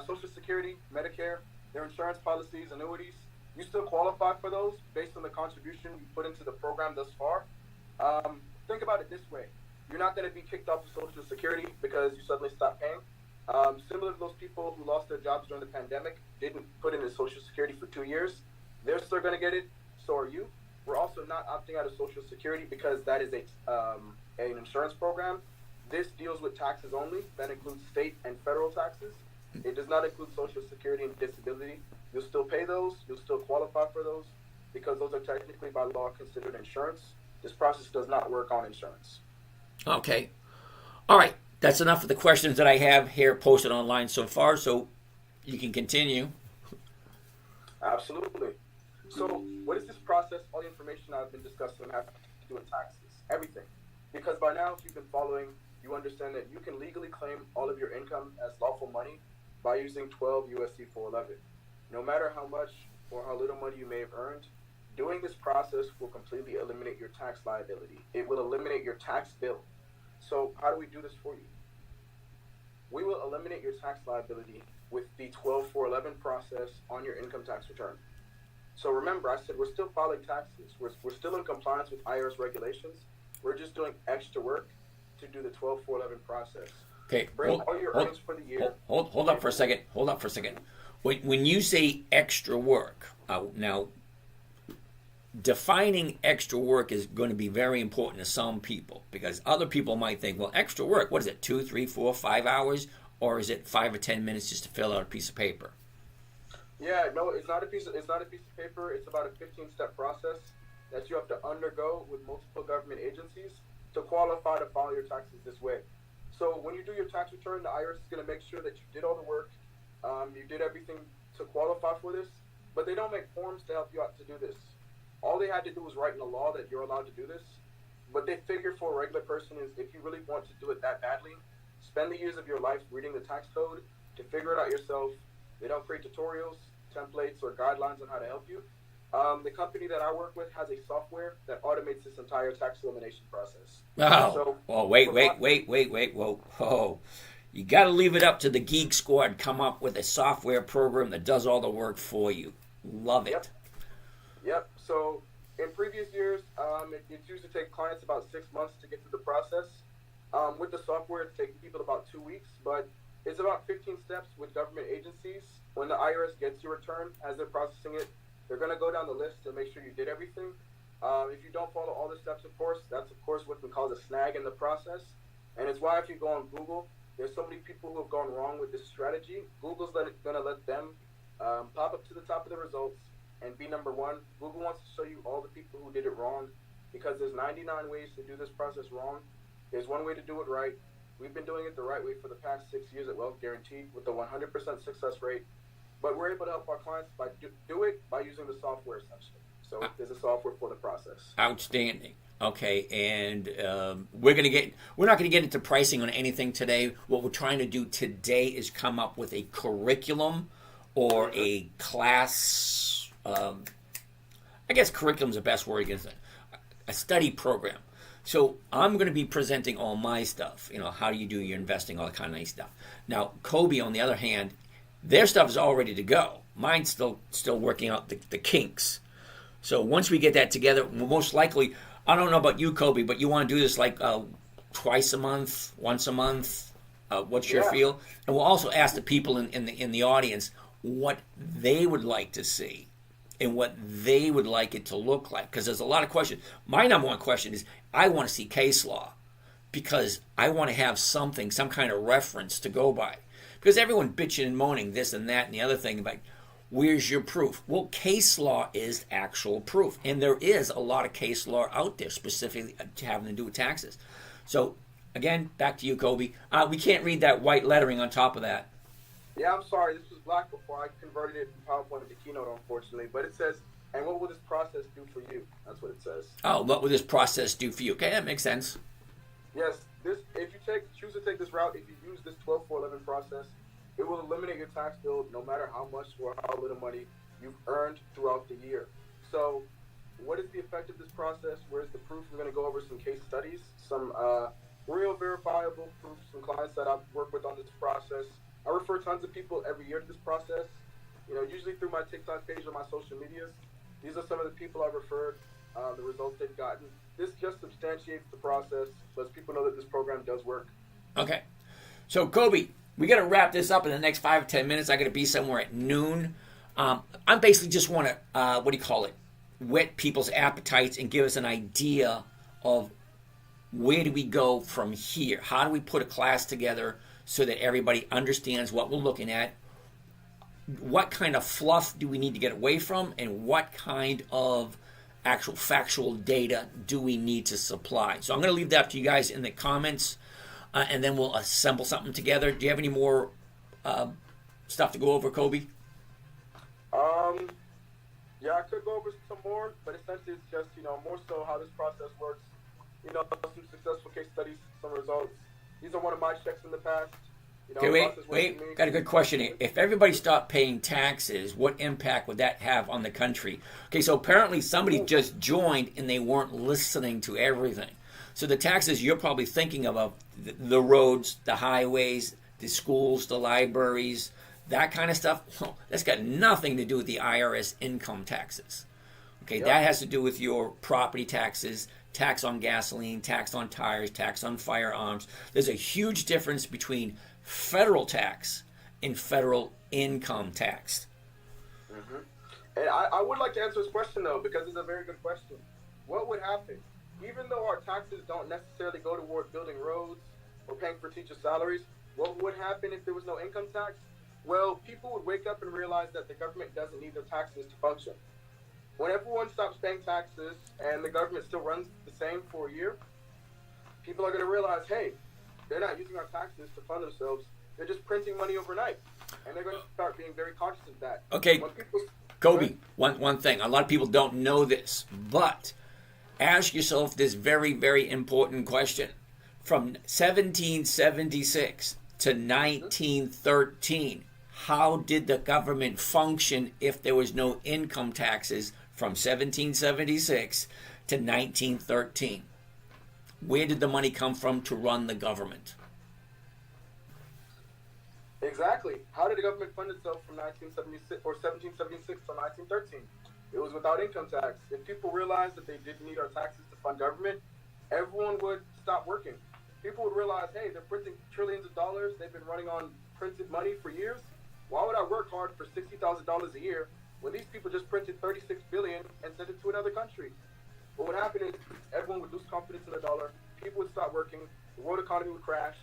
Social Security, Medicare, their insurance policies, annuities, you still qualify for those based on the contribution you put into the program thus far. Think about it this way. You're not going to be kicked off of Social Security because you suddenly stop paying. Similar to those people who lost their jobs during the pandemic, didn't put in Social Security for 2 years, they're still going to get it. So are you. We're also not opting out of Social Security because that is an insurance program. This deals with taxes only. That includes state and federal taxes. It does not include Social Security and disability. You'll still pay those. You'll still qualify for those because those are technically by law considered insurance. This process does not work on insurance. Okay. All right. That's enough of the questions that I have here posted online so far, so you can continue. Absolutely. So what is this process? All the information I've been discussing has to do with taxes, everything. Because by now, if you've been following, you understand that you can legally claim all of your income as lawful money by using 12 U.S.C. 411. No matter how much or how little money you may have earned, doing this process will completely eliminate your tax liability. It will eliminate your tax bill. So how do we do this for you? We will eliminate your tax liability with the 12411 process on your income tax return. So remember, I said we're still filing taxes. We're still in compliance with IRS regulations. We're just doing extra work to do the 12411 process. Okay. Bring all your earnings for the year. Hold up for a second. Hold up for a second. When you say extra work, now defining extra work is going to be very important to some people because other people might think, well, extra work, what is it, 2, 3, 4, 5 hours? Or is it 5 or 10 minutes just to fill out a piece of paper? Yeah, no, it's not a piece of paper. It's about a 15-step process that you have to undergo with multiple government agencies to qualify to file your taxes this way. So when you do your tax return, the IRS is going to make sure that you did all the work, you did everything to qualify for this, but they don't make forms to help you out to do this. All they had to do was write in the law that you're allowed to do this. What they figure for a regular person is if you really want to do it that badly, spend the years of your life reading the tax code to figure it out yourself. They don't create tutorials, templates, or guidelines on how to help you. The company that I work with has a software that automates this entire tax elimination process. Oh, So, wait. Whoa. You got to leave it up to the Geek Squad. Come up with a software program that does all the work for you. Love it. Yep. So in previous years, it used to take clients about 6 months to get through the process. With the software, it's taking people about 2 weeks, but it's about 15 steps with government agencies. When the IRS gets your return, as they're processing it, they're going to go down the list to make sure you did everything. If you don't follow all the steps, of course, that's, of course, what we call a snag in the process. And it's why if you go on Google, there's so many people who have gone wrong with this strategy. Google's going to let them pop up to the top of the results and be number one. Google wants to show you all the people who did it wrong because there's 99 ways to do this process wrong. There's one way to do it right. We've been doing it the right way for the past 6 years at Wealth Guaranteed with a 100% success rate. But we're able to help our clients by do it by using the software essentially. So there's a software for the process. Outstanding. Okay, and we're not going to get into pricing on anything today. What we're trying to do today is come up with a curriculum or a class. I guess curriculum is the best word against it. A study program. So I'm going to be presenting all my stuff. How do you do your investing, all that kind of nice stuff. Now, Kobe, on the other hand, their stuff is all ready to go. Mine's still working out the kinks. So once we get that together, we'll most likely, I don't know about you, Kobe, but you want to do this like twice a month, once a month. What's your feel? And we'll also ask the people in the audience what they would like to see and what they would like it to look like. Because there's a lot of questions. My number one question is I want to see case law because I want to have some kind of reference to go by. Because everyone bitching and moaning this and that and the other thing about where's your proof? Well, case law is actual proof. And there is a lot of case law out there specifically having to do with taxes. So, again, back to you, Kobe. We can't read that white lettering on top of that. Yeah, I'm sorry. This was black before I converted it from PowerPoint to Keynote, unfortunately. But it says, and what will this process do for you? That's what it says. Oh, what will this process do for you? Okay, that makes sense. Yes. If you choose to take this route, if you use this 12-4-11 process, it will eliminate your tax bill no matter how much or how little money you've earned throughout the year. So what is the effect of this process? Where's the proof? We're going to go over some case studies, some real verifiable proof, some clients that I've worked with on this process. I refer tons of people every year to this process, usually through my TikTok page or my social medias. These are some of the people I've referred, the results they've gotten. This just substantiates the process, lets people know that this program does work. Okay. So, Kobe, we got to wrap this up in the next 5 or 10 minutes. I got to be somewhere at noon. I basically just want to, whet people's appetites and give us an idea of where do we go from here? How do we put a class together so that everybody understands what we're looking at? What kind of fluff do we need to get away from? And what kind of actual factual data do we need to supply? So I'm going to leave that up to you guys in the comments. And then we'll assemble something together. Do you have any more stuff to go over, Kobe? Yeah, I could go over some more, but essentially it's just, more so how this process works. Some successful case studies, some results. These are one of my checks in the past. Okay, wait. Got a good question here. If everybody stopped paying taxes, what impact would that have on the country? Okay, so apparently somebody just joined and they weren't listening to everything. So the taxes you're probably thinking of the roads, the highways, the schools, the libraries, that kind of stuff, well, that's got nothing to do with the IRS income taxes. Okay, that has to do with your property taxes, tax on gasoline, tax on tires, tax on firearms. There's a huge difference between federal tax and federal income tax. Mm-hmm. And I would like to answer this question, though, because it's a very good question. What would happen? Even though our taxes don't necessarily go toward building roads or paying for teacher salaries, what would happen if there was no income tax? Well, people would wake up and realize that the government doesn't need their taxes to function. When everyone stops paying taxes and the government still runs the same for a year, people are going to realize, hey, they're not using our taxes to fund themselves. They're just printing money overnight. And they're going to start being very conscious of that. Okay, Kobe, one thing. A lot of people don't know this, but ask yourself this very, very important question. From 1776 to 1913, how did the government function if there was no income taxes from 1776 to 1913. Where did the money come from to run the government? Exactly. How did the government fund itself from 1976 or 1776 to 1913? It was without income tax. If people realized that they didn't need our taxes to fund government, everyone would stop working. People would realize, hey, they're printing trillions of dollars. They've been running on printed money for years. Why would I work hard for $60,000 a year when these people just printed $36 billion and sent it to another country? What would happen is everyone would lose confidence in the dollar. People would stop working. The world economy would crash.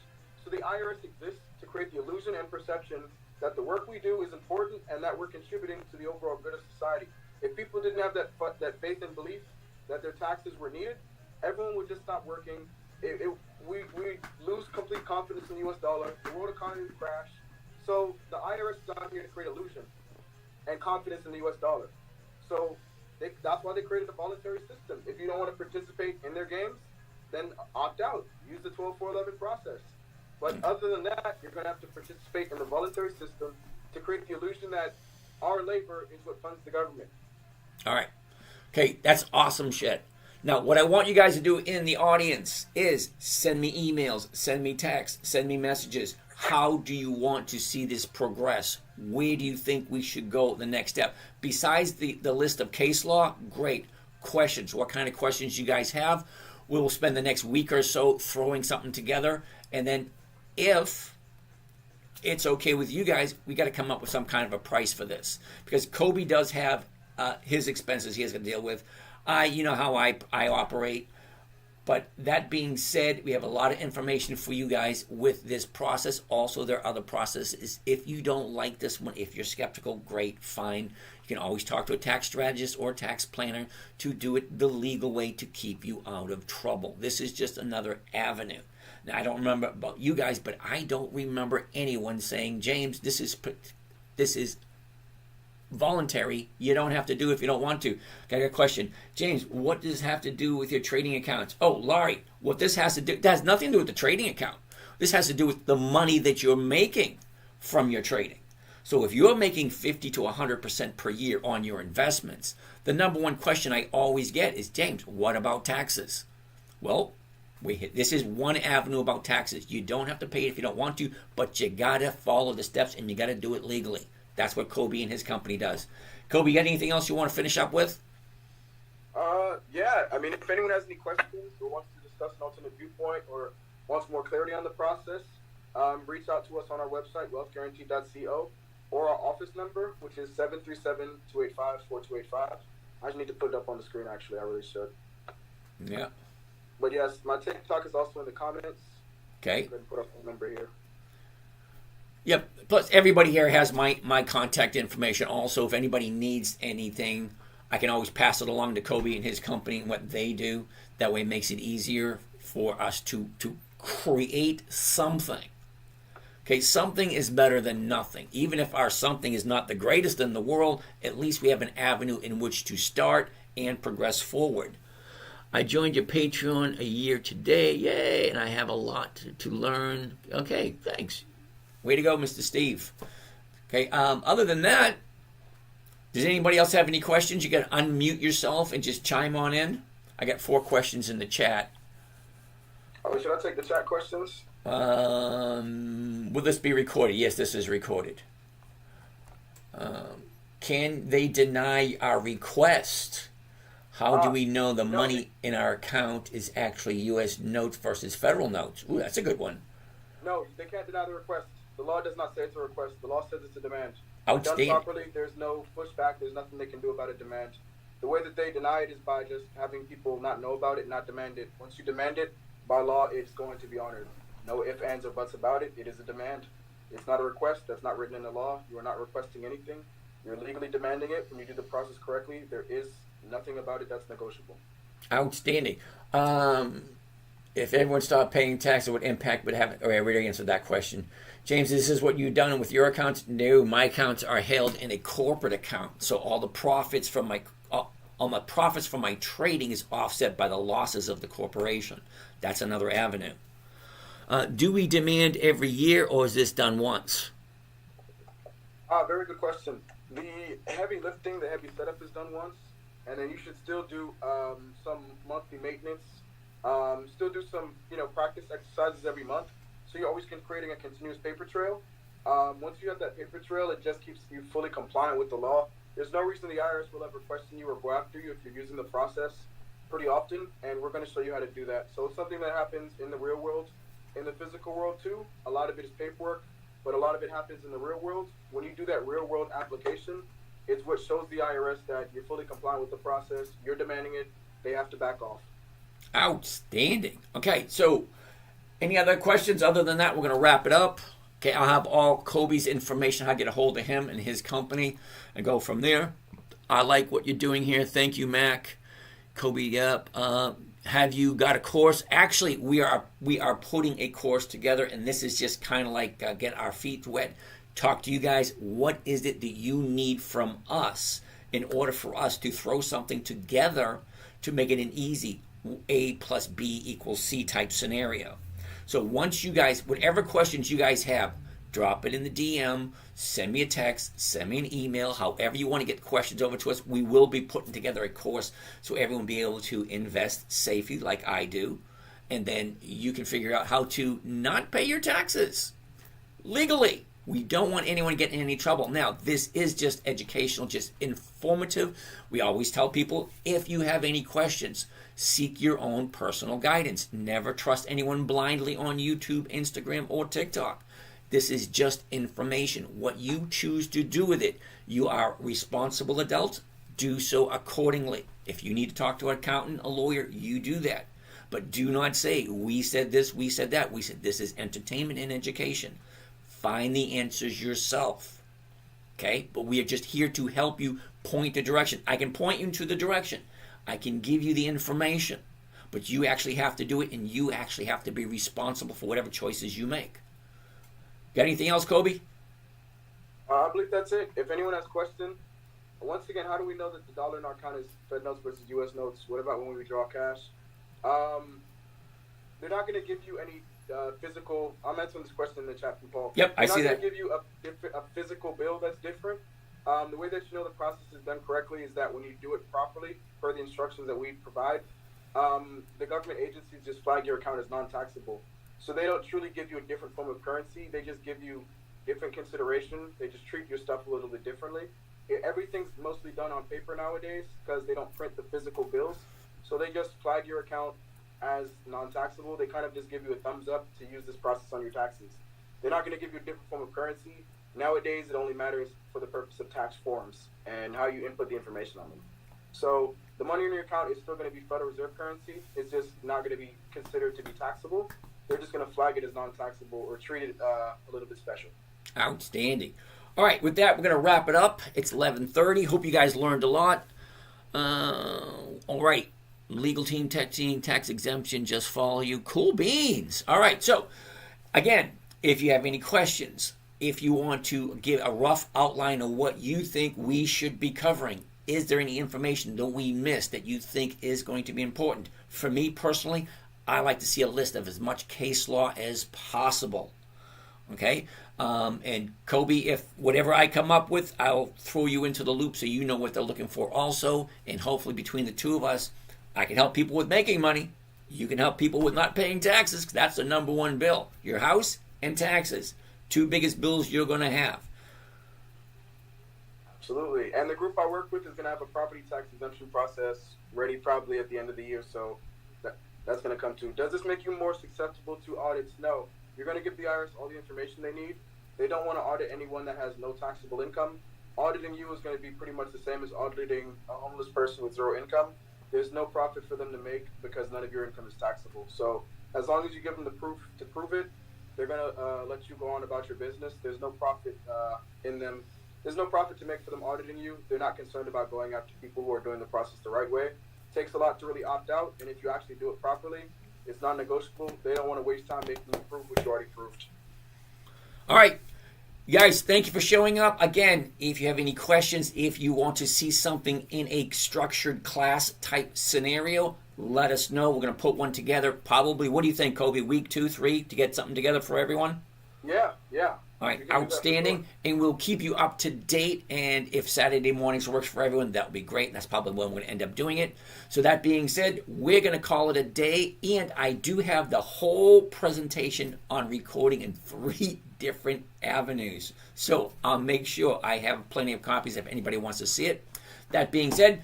So the IRS exists to create the illusion and perception that the work we do is important and that we're contributing to the overall good of society. If people didn't have that faith and belief that their taxes were needed, everyone would just stop working. We lose complete confidence in the U.S. dollar. The world economy would crash. So the IRS is out here to create illusion and confidence in the U.S. dollar. So that's why they created a voluntary system. If you don't want to participate in their games, then opt out. Use the 12-4-11 process. But other than that, you're going to have to participate in the voluntary system to create the illusion that our labor is what funds the government. All right. Okay, that's awesome shit. Now, what I want you guys to do in the audience is send me emails, send me texts, send me messages. How do you want to see this progress? Where do you think we should go the next step? Besides the list of case law, great. Questions. What kind of questions you guys have? We will spend the next week or so throwing something together. And then if it's okay with you guys, we got to come up with some kind of a price for this. Because Kobe does have his expenses he has to deal with. You know how I operate. But that being said, we have a lot of information for you guys with this process. Also, there are other processes. If you don't like this one, if you're skeptical, great, fine. You can always talk to a tax strategist or tax planner to do it the legal way to keep you out of trouble. This is just another avenue. Now, I don't remember about you guys, but I don't remember anyone saying, James, this is voluntary. You don't have to do it if you don't want to. I got a question. James, what does this have to do with your trading accounts? Oh, Laurie, what this has to do, that has nothing to do with the trading account. This has to do with the money that you're making from your trading. So if you're making 50 to 100% per year on your investments, the number one question I always get is, James, what about taxes? Well, this is one avenue about taxes. You don't have to pay it if you don't want to, but you got to follow the steps and you got to do it legally. That's what Kobe and his company does. Kobe, you got anything else you want to finish up with? Yeah. I mean, if anyone has any questions or wants to discuss an alternate viewpoint or wants more clarity on the process, reach out to us on our website, wealthguarantee.co, or our office number, which is 737-285-4285. I just need to put it up on the screen, actually. I really should. Yeah. But yes, my TikTok is also in the comments. Okay. I'm going to put up the number here. Yep. Plus, everybody here has my contact information. Also, if anybody needs anything, I can always pass it along to Kobe and his company and what they do. That way it makes it easier for us to create something. Okay, something is better than nothing. Even if our something is not the greatest in the world, at least we have an avenue in which to start and progress forward. I joined your Patreon a year today. Yay, and I have a lot to learn. Okay, thanks. Way to go, Mr. Steve. Okay, other than that, does anybody else have any questions? You got to unmute yourself and just chime on in. I got 4 questions in the chat. Oh, should I take the chat questions? Will this be recorded? Yes, this is recorded. Can they deny our request? How do we know the money in our account is actually U.S. notes versus federal notes? Ooh, that's a good one. No, they can't deny the request. The law does not say it's a request. The law says it's a demand. Outstanding. Done properly, there's no pushback. There's nothing they can do about a demand. The way that they deny it is by just having people not know about it, not demand it. Once you demand it, by law, it's going to be honored. No ifs, ands, or buts about it. It is a demand. It's not a request. That's not written in the law. You are not requesting anything. You're legally demanding it. When you do the process correctly, there is nothing about it that's negotiable. Outstanding. If everyone stopped paying tax, what impact would have? Okay, I already answered that question. James, this is what you've done with your accounts? No, my accounts are held in a corporate account. So all the profits from my trading is offset by the losses of the corporation. That's another avenue. Do we demand every year, or is this done once? Very good question. The heavy lifting, the heavy setup is done once. and then you should still do some monthly maintenance. Still do some, practice exercises every month. So you're always creating a continuous paper trail. Once you have that paper trail, it just keeps you fully compliant with the law. There's no reason the IRS will ever question you or go after you if you're using the process pretty often, and we're going to show you how to do that. So it's something that happens in the real world, in the physical world too. A lot of it is paperwork, but a lot of it happens in the real world. When you do that real world application, it's what shows the IRS that you're fully compliant with the process, you're demanding it, they have to back off. Outstanding. Okay, so any other questions? Other than that, we're going to wrap it up. Okay, I'll have all Kobe's information, how to get a hold of him and his company, and go from there. I like what you're doing here. Thank you, Mac. Kobe, yep. Have you got a course? Actually, we are putting a course together, and this is just kind of like get our feet wet. Talk to you guys. What is it that you need from us in order for us to throw something together to make it an easy A plus B equals C type scenario? So once you guys, whatever questions you guys have, drop it in the DM, send me a text, send me an email, however you want to get questions over to us. We will be putting together a course so everyone will be able to invest safely like I do. And then you can figure out how to not pay your taxes legally. We don't want anyone getting in any trouble. Now, this is just educational, just informative. We always tell people, if you have any questions, seek your own personal guidance. Never trust anyone blindly on YouTube, Instagram, or TikTok. This is just information. What you choose to do with it, you are responsible adults. Do so accordingly. If you need to talk to an accountant, a lawyer, you do that. But do not say, we said this, we said that. We said this is entertainment and education. Find the answers yourself. Okay? But we are just here to help you point the direction. I can point you to the direction. I can give you the information. But you actually have to do it, and you actually have to be responsible for whatever choices you make. Got anything else, Kobe? I believe that's it. If anyone has questions, once again, how do we know that the dollar in our account is Fed notes versus U.S. notes? What about when we withdraw cash? They're not going to give you any physical. I'm answering this question in the chat from Paul. Yep, I see that. They're not going to give you a physical bill that's different. The way that you know the process is done correctly is that when you do it properly, per the instructions that we provide, the government agencies just flag your account as non-taxable. So they don't truly give you a different form of currency. They just give you different consideration. They just treat your stuff a little bit differently. Everything's mostly done on paper nowadays because they don't print the physical bills. So they just flag your account as non-taxable. They kind of just give you a thumbs up to use this process on your taxes. They're not going to give you a different form of currency. Nowadays, it only matters for the purpose of tax forms and how you input the information on them. So the money in your account is still going to be Federal Reserve currency. It's just not going to be considered to be taxable. They're just going to flag it as non-taxable or treat it a little bit special. Outstanding. All right, with that, we're going to wrap it up. It's 11:30. Hope you guys learned a lot. All right, legal team, tax exemption, just follow you. Cool beans. All right, so again, if you have any questions, if you want to give a rough outline of what you think we should be covering, is there any information that we missed that you think is going to be important? For me personally, I like to see a list of as much case law as possible. Okay? And Kobe, if whatever I come up with, I'll throw you into the loop so you know what they're looking for also. And hopefully between the two of us, I can help people with making money. You can help people with not paying taxes, because that's the number one bill. Your house and taxes. Two biggest bills you're going to have. Absolutely. And the group I work with is going to have a property tax exemption process ready probably at the end of the year. So that's going to come too. Does this make you more susceptible to audits? No. You're going to give the IRS all the information they need. They don't want to audit anyone that has no taxable income. Auditing you is going to be pretty much the same as auditing a homeless person with zero income. There's no profit for them to make because none of your income is taxable. So as long as you give them the proof to prove it, they're going to let you go on about your business. There's no profit in them. There's no profit to make for them auditing you. They're not concerned about going after people who are doing the process the right way. It takes a lot to really opt out, and if you actually do it properly, it's non-negotiable. They don't want to waste time making you prove what you already proved. All right. You guys, thank you for showing up. Again, if you have any questions, if you want to see something in a structured class type scenario, let us know. We're going to put one together. Probably, what do you think, Kobe? Week 2, 3 to get something together for everyone? Yeah. All All right, outstanding, and we'll keep you up to date. And if Saturday mornings works for everyone, that would be great. That's probably when we're going to end up doing it. So that being said, we're going to call it a day. And I do have the whole presentation on recording in 3 different avenues. So I'll make sure I have plenty of copies if anybody wants to see it. That being said,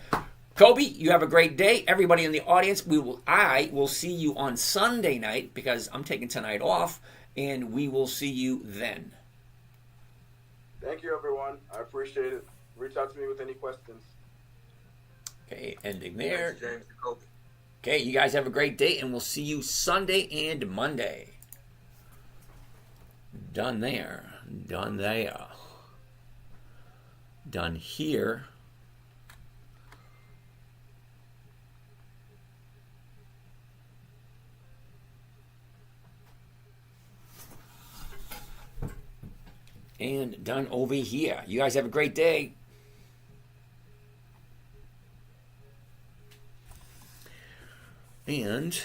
Kobe, you have a great day. Everybody in the audience, I will see you on Sunday night because I'm taking tonight off, and we will see you then. Thank you, everyone. I appreciate it. Reach out to me with any questions. Okay, ending there. Thanks, James and Kobe. Okay, you guys have a great day, and we'll see you Sunday and Monday. Done there. Done there. Done here. And done over here. You guys have a great day. And